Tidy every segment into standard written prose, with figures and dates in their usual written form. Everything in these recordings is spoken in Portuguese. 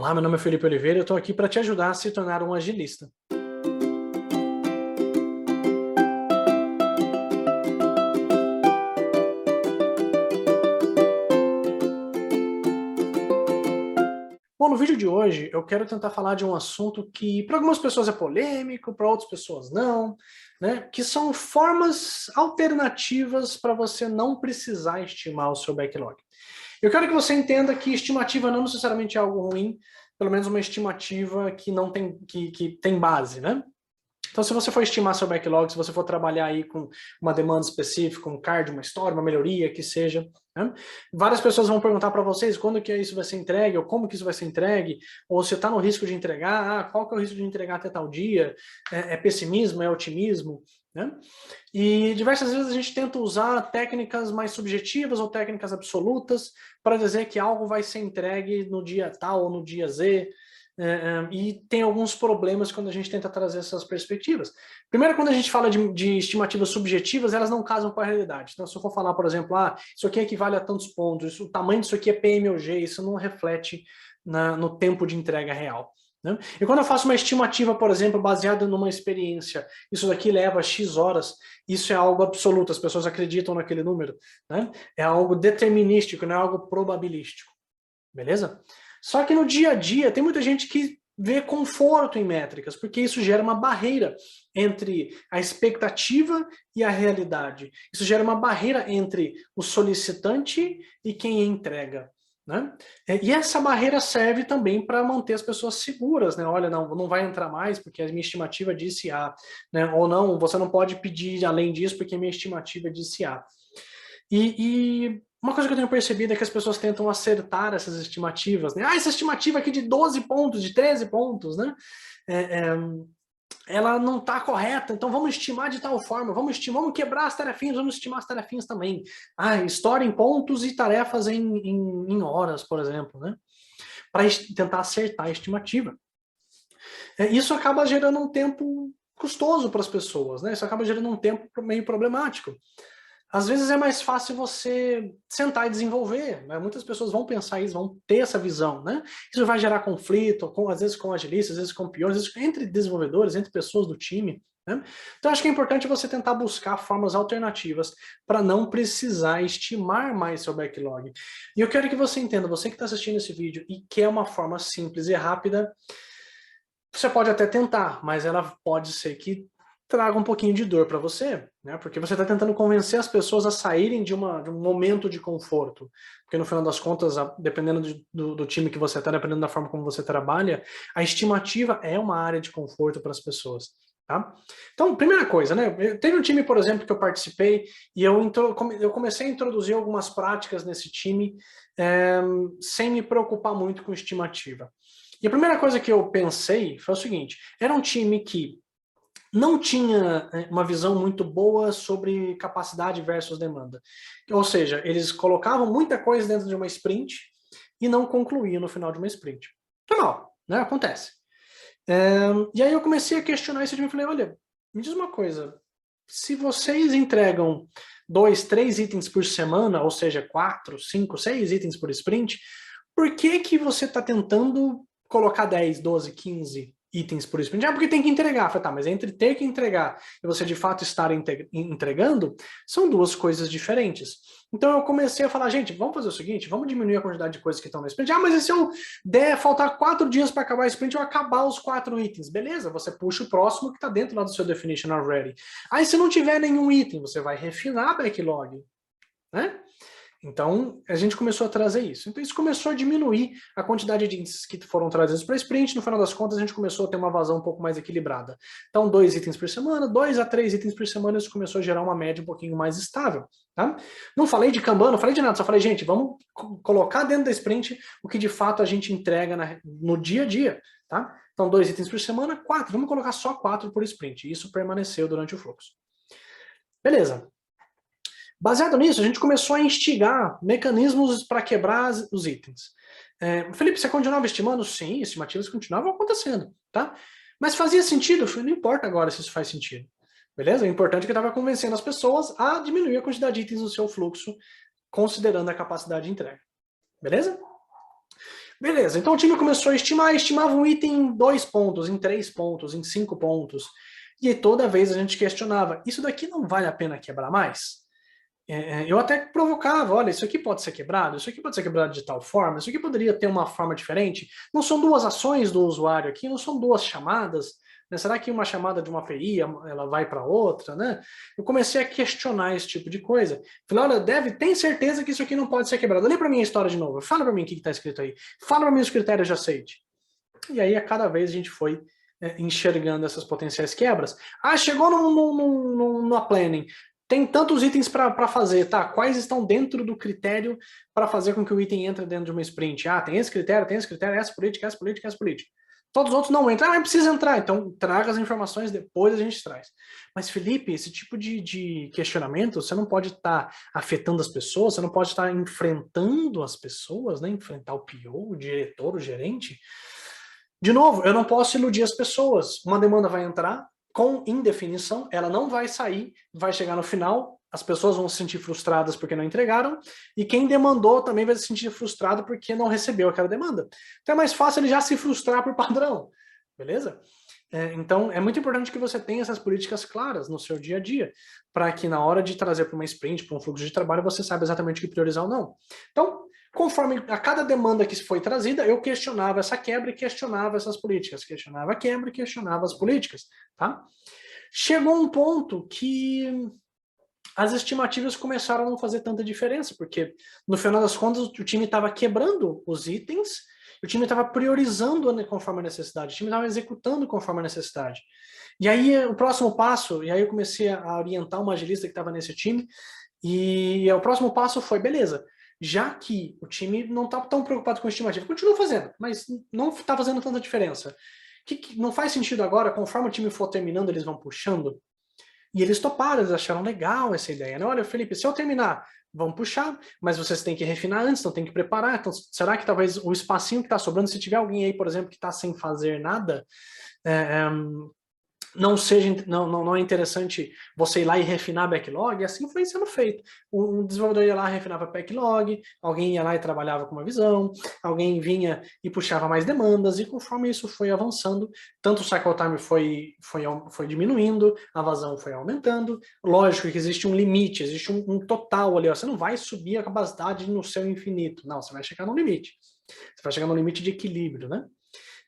Olá, meu nome é Felipe Oliveira e eu estou aqui para te ajudar a se tornar um agilista. Bom, no vídeo de hoje eu quero tentar falar de um assunto que para algumas pessoas é polêmico, para outras pessoas não, né? Que são formas alternativas para você não precisar estimar o seu backlog. Eu quero que você entenda que estimativa não necessariamente é algo ruim, pelo menos uma estimativa que não tem, que tem base, né? Então, se você for estimar seu backlog, se você for trabalhar aí com uma demanda específica, um card, uma história, uma melhoria, que seja, né? Várias pessoas vão perguntar para vocês quando que isso vai ser entregue, ou como que isso vai ser entregue, ou se está no risco de entregar, qual que é o risco de entregar até tal dia, é pessimismo, é otimismo, né? E diversas vezes a gente tenta usar técnicas mais subjetivas ou técnicas absolutas para dizer que algo vai ser entregue no dia tal ou no dia Z, e tem alguns problemas quando a gente tenta trazer essas perspectivas. Primeiro, quando a gente fala de estimativas subjetivas, elas não casam com a realidade. Então, se eu for falar, por exemplo, isso aqui equivale a tantos pontos, o tamanho disso aqui é PM ou G, isso não reflete no tempo de entrega real, né? E quando eu faço uma estimativa, por exemplo, baseada numa experiência, isso daqui leva X horas, isso é algo absoluto, as pessoas acreditam naquele número, né? É algo determinístico, não é algo probabilístico, beleza? Só que no dia a dia tem muita gente que vê conforto em métricas, porque isso gera uma barreira entre a expectativa e a realidade. Isso gera uma barreira entre o solicitante e quem entrega, né? E essa barreira serve também para manter as pessoas seguras, né? Olha, não vai entrar mais porque a minha estimativa disse A, né? Ou não, você não pode pedir além disso porque a minha estimativa disse A. E uma coisa que eu tenho percebido é que as pessoas tentam acertar essas estimativas, né? Essa estimativa aqui de 12 pontos, de 13 pontos, né? Ela não está correta, então vamos estimar de tal forma, vamos quebrar as tarefinhas, vamos estimar as tarefinhas também. História em pontos e tarefas em horas, por exemplo, né? Para tentar acertar a estimativa. Isso acaba gerando um tempo custoso para as pessoas, né? Isso acaba gerando um tempo meio problemático. Às vezes é mais fácil você sentar e desenvolver, né? Muitas pessoas vão pensar isso, vão ter essa visão, né? Isso vai gerar conflito, às vezes com agilistas, às vezes com piores, às vezes entre desenvolvedores, entre pessoas do time, né? Então acho que é importante você tentar buscar formas alternativas para não precisar estimar mais seu backlog. E eu quero que você entenda, você que está assistindo esse vídeo e quer uma forma simples e rápida, você pode até tentar, mas ela pode ser que traga um pouquinho de dor para você, né? Porque você está tentando convencer as pessoas a saírem de um momento de conforto. Porque no final das contas, dependendo do time que você está, dependendo da forma como você trabalha, a estimativa é uma área de conforto para as pessoas. Tá? Então, primeira coisa, né? Teve um time, por exemplo, que eu participei e eu comecei a introduzir algumas práticas nesse time sem me preocupar muito com estimativa. E a primeira coisa que eu pensei foi o seguinte: era um time que não tinha uma visão muito boa sobre capacidade versus demanda. Ou seja, eles colocavam muita coisa dentro de uma sprint e não concluíam no final de uma sprint. Normal, né? Acontece. E aí eu comecei a questionar isso e falei, olha, me diz uma coisa, se vocês entregam 2, 3 itens por semana, ou seja, 4, 5, 6 itens por sprint, por que que você está tentando colocar 10, 12, 15 itens por sprint? Porque tem que entregar. Falei, tá, mas entre ter que entregar e você de fato estar entregando, são duas coisas diferentes. Então eu comecei a falar, gente, vamos fazer o seguinte, vamos diminuir a quantidade de coisas que estão na sprint. Mas e se eu der faltar 4 dias para acabar a sprint, eu acabar os 4 itens? Beleza, você puxa o próximo que está dentro lá do seu definition already. Aí se não tiver nenhum item, você vai refinar a backlog, né? Então, a gente começou a trazer isso. Então, isso começou a diminuir a quantidade de índices que foram trazidos para sprint. No final das contas, a gente começou a ter uma vazão um pouco mais equilibrada. Então, 2 itens por semana, 2 a 3 itens por semana, isso começou a gerar uma média um pouquinho mais estável. Tá? Não falei de Kanban, não falei de nada, só falei, gente, vamos colocar dentro da sprint o que de fato a gente entrega no dia a dia. Tá? Então, 2 itens por semana, 4. Vamos colocar só 4 por sprint. Isso permaneceu durante o fluxo. Beleza. Baseado nisso, a gente começou a instigar mecanismos para quebrar os itens. Felipe, você continuava estimando? Sim, estimativas continuavam acontecendo, tá? Mas fazia sentido? Não importa agora se isso faz sentido. Beleza? O importante é que eu estava convencendo as pessoas a diminuir a quantidade de itens no seu fluxo, considerando a capacidade de entrega. Beleza? Beleza, então o time começou a estimar, estimava um item em 2 pontos, em 3 pontos, em 5 pontos. E aí toda vez a gente questionava, isso daqui não vale a pena quebrar mais? Eu até provocava, olha, isso aqui pode ser quebrado, isso aqui pode ser quebrado de tal forma, isso aqui poderia ter uma forma diferente. Não são duas ações do usuário aqui, não são duas chamadas, né? Será que uma chamada de uma API, ela vai para outra, né? Eu comecei a questionar esse tipo de coisa. Falei, olha, tem certeza que isso aqui não pode ser quebrado. Lê para mim a história de novo, fala para mim o que está escrito aí. Fala para mim os critérios de aceite. E aí, a cada vez a gente foi enxergando essas potenciais quebras. Ah, chegou no planning. Tem tantos itens para fazer, tá? Quais estão dentro do critério para fazer com que o item entre dentro de uma sprint? Ah, tem esse critério, essa política, essa política, essa política. Todos os outros não entram. Ah, precisa entrar. Então, traga as informações, depois a gente traz. Mas, Felipe, esse tipo de questionamento, você não pode estar afetando as pessoas, você não pode estar enfrentando as pessoas, né? Enfrentar o PO, o diretor, o gerente. De novo, eu não posso iludir as pessoas. Uma demanda vai entrar com indefinição, ela não vai sair, vai chegar no final, as pessoas vão se sentir frustradas porque não entregaram, e quem demandou também vai se sentir frustrado porque não recebeu aquela demanda. Então é mais fácil ele já se frustrar por padrão, beleza? Então é muito importante que você tenha essas políticas claras no seu dia a dia, para que na hora de trazer para uma sprint, para um fluxo de trabalho, você saiba exatamente o que priorizar ou não. Então, conforme a cada demanda que foi trazida, eu questionava essa quebra e questionava essas políticas, questionava a quebra e questionava as políticas, tá? Chegou um ponto que as estimativas começaram a não fazer tanta diferença, porque no final das contas o time estava quebrando os itens, o time estava priorizando conforme a necessidade, o time estava executando conforme a necessidade. E aí o próximo passo, e aí eu comecei a orientar uma agilista que estava nesse time, e o próximo passo foi, beleza, já que o time não está tão preocupado com a estimativa, continua fazendo, mas não está fazendo tanta diferença. Que não faz sentido agora, conforme o time for terminando, eles vão puxando? E eles toparam, eles acharam legal essa ideia, né? Olha, Felipe, se eu terminar, vamos puxar, mas vocês têm que refinar antes, então tem que preparar. Então, será que talvez o espacinho que está sobrando, se tiver alguém aí, por exemplo, que está sem fazer nada, é, não é interessante você ir lá e refinar backlog, e assim foi sendo feito. Um desenvolvedor ia lá e refinava backlog, alguém ia lá e trabalhava com uma visão, alguém vinha e puxava mais demandas, e conforme isso foi avançando, tanto o cycle time foi diminuindo, a vazão foi aumentando. Lógico que existe um limite, existe um total ali, ó. Você não vai subir a capacidade no seu infinito, não, você vai chegar no limite. Você vai chegar no limite de equilíbrio, né?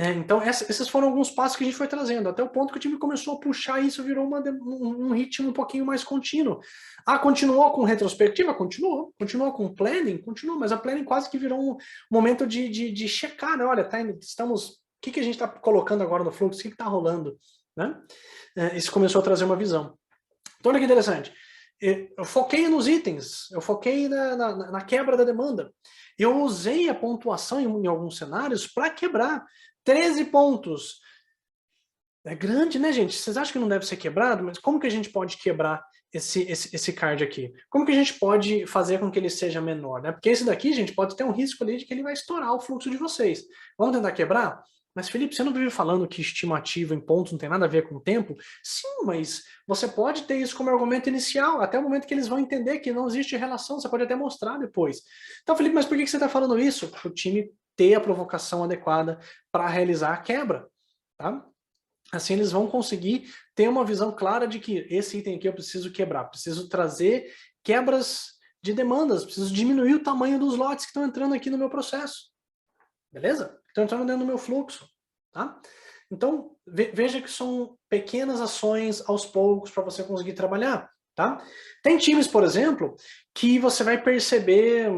Então, esses foram alguns passos que a gente foi trazendo, até o ponto que o time começou a puxar e isso virou um ritmo um pouquinho mais contínuo. Ah, continuou com retrospectiva? Continuou. Continuou com planning? Continuou, mas a planning quase que virou um momento de checar, né? Olha, estamos. O que a gente está colocando agora no fluxo? O que está rolando? Né? Isso começou a trazer uma visão. Então, olha que interessante. Eu foquei nos itens, eu foquei na quebra da demanda. Eu usei a pontuação em alguns cenários para quebrar. 13 pontos. É grande, né, gente? Vocês acham que não deve ser quebrado? Mas como que a gente pode quebrar esse card aqui? Como que a gente pode fazer com que ele seja menor, né? Porque esse daqui, gente, pode ter um risco ali de que ele vai estourar o fluxo de vocês. Vamos tentar quebrar? Mas, Felipe, você não vive falando que estimativa em pontos não tem nada a ver com o tempo? Sim, mas você pode ter isso como argumento inicial, até o momento que eles vão entender que não existe relação, você pode até mostrar depois. Então, Felipe, mas por que você está falando isso? Para o time ter a provocação adequada para realizar a quebra, tá? Assim eles vão conseguir ter uma visão clara de que esse item aqui eu preciso quebrar, preciso trazer quebras de demandas, preciso diminuir o tamanho dos lotes que estão entrando aqui no meu processo. Beleza? Estão entrando dentro do meu fluxo, tá? Então, veja que são pequenas ações aos poucos para você conseguir trabalhar, tá? Tem times, por exemplo, que você vai perceber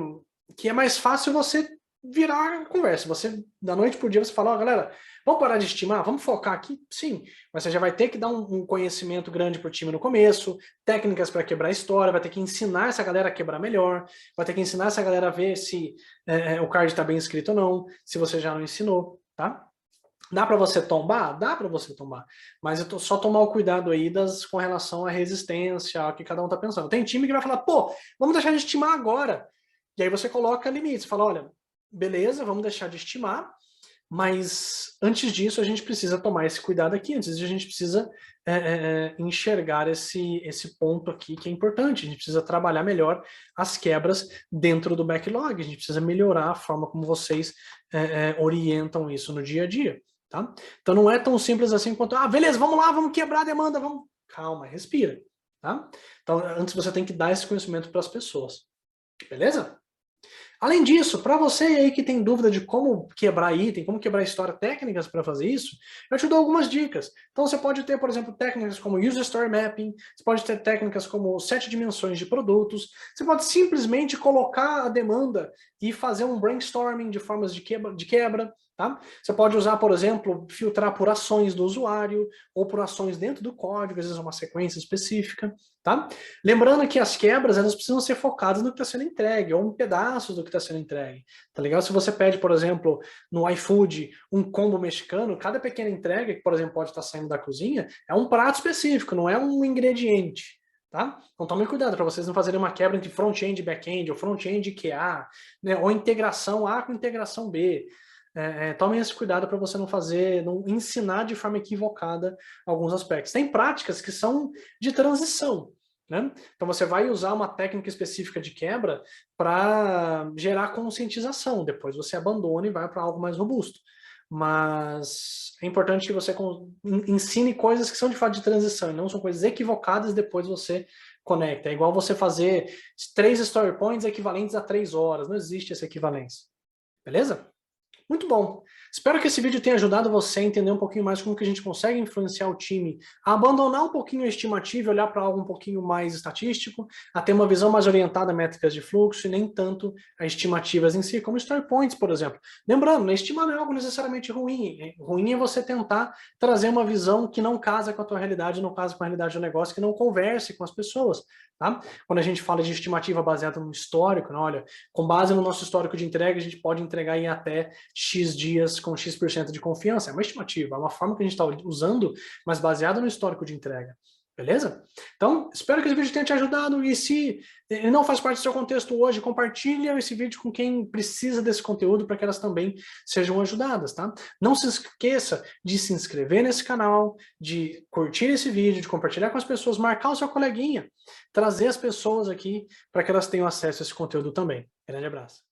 que é mais fácil você virar a conversa. Você, da noite pro dia, você fala, ó, galera, vamos parar de estimar? Vamos focar aqui? Sim, mas você já vai ter que dar um conhecimento grande pro time no começo, técnicas para quebrar a história, vai ter que ensinar essa galera a quebrar melhor, vai ter que ensinar essa galera a ver se o card está bem escrito ou não, se você já não ensinou, tá? Dá para você tombar? Dá para você tombar. Mas só tomar o cuidado aí com relação à resistência, ao que cada um tá pensando. Tem time que vai falar, pô, vamos deixar de estimar agora. E aí você coloca limites, fala, olha, beleza, vamos deixar de estimar, Mas antes disso a gente precisa tomar esse cuidado aqui, antes disso a gente precisa enxergar esse ponto aqui que é importante, a gente precisa trabalhar melhor as quebras dentro do backlog, a gente precisa melhorar a forma como vocês orientam isso no dia a dia. Tá? Então não é tão simples assim quanto, beleza, vamos lá, vamos quebrar a demanda, vamos... Calma, respira. Tá? Então antes você tem que dar esse conhecimento para as pessoas. Beleza? Além disso, para você aí que tem dúvida de como quebrar item, como quebrar história, técnicas para fazer isso, eu te dou algumas dicas. Então você pode ter, por exemplo, técnicas como User Story Mapping, você pode ter técnicas como 7 dimensões de produtos, você pode simplesmente colocar a demanda e fazer um brainstorming de formas de quebra, tá? Você pode usar, por exemplo, filtrar por ações do usuário ou por ações dentro do código, às vezes uma sequência específica, tá? Lembrando que as quebras, elas precisam ser focadas no que está sendo entregue, ou em pedaços do que está sendo entregue, tá legal? Se você pede, por exemplo, no iFood, um combo mexicano, cada pequena entrega, que, por exemplo, pode estar saindo da cozinha, é um prato específico, não é um ingrediente, tá? Então tomem cuidado para vocês não fazerem uma quebra entre front-end e back-end, ou front-end e QA, né? Ou integração A com integração B. Tomem esse cuidado para você não ensinar de forma equivocada alguns aspectos. Tem práticas que são de transição, né? Então você vai usar uma técnica específica de quebra para gerar conscientização, depois você abandona e vai para algo mais robusto. Mas é importante que você ensine coisas que são de fato de transição, e não são coisas equivocadas, depois você conecta. É igual você fazer 3 story points equivalentes a 3 horas, não existe essa equivalência. Beleza? Muito bom. Espero que esse vídeo tenha ajudado você a entender um pouquinho mais como que a gente consegue influenciar o time a abandonar um pouquinho a estimativa e olhar para algo um pouquinho mais estatístico, a ter uma visão mais orientada a métricas de fluxo e nem tanto a estimativas em si, como story points, por exemplo. Lembrando, né, estimar não é algo necessariamente ruim. Ruim é você tentar trazer uma visão que não casa com a tua realidade, não casa com a realidade do negócio, que não converse com as pessoas. Tá? Quando a gente fala de estimativa baseada no histórico, né, olha, com base no nosso histórico de entrega, a gente pode entregar em até X dias com X% de confiança. É uma estimativa, é uma forma que a gente está usando, mas baseada no histórico de entrega. Beleza? Então, espero que esse vídeo tenha te ajudado e se ele não faz parte do seu contexto hoje, compartilha esse vídeo com quem precisa desse conteúdo para que elas também sejam ajudadas, tá? Não se esqueça de se inscrever nesse canal, de curtir esse vídeo, de compartilhar com as pessoas, marcar o seu coleguinha, trazer as pessoas aqui para que elas tenham acesso a esse conteúdo também. Grande abraço.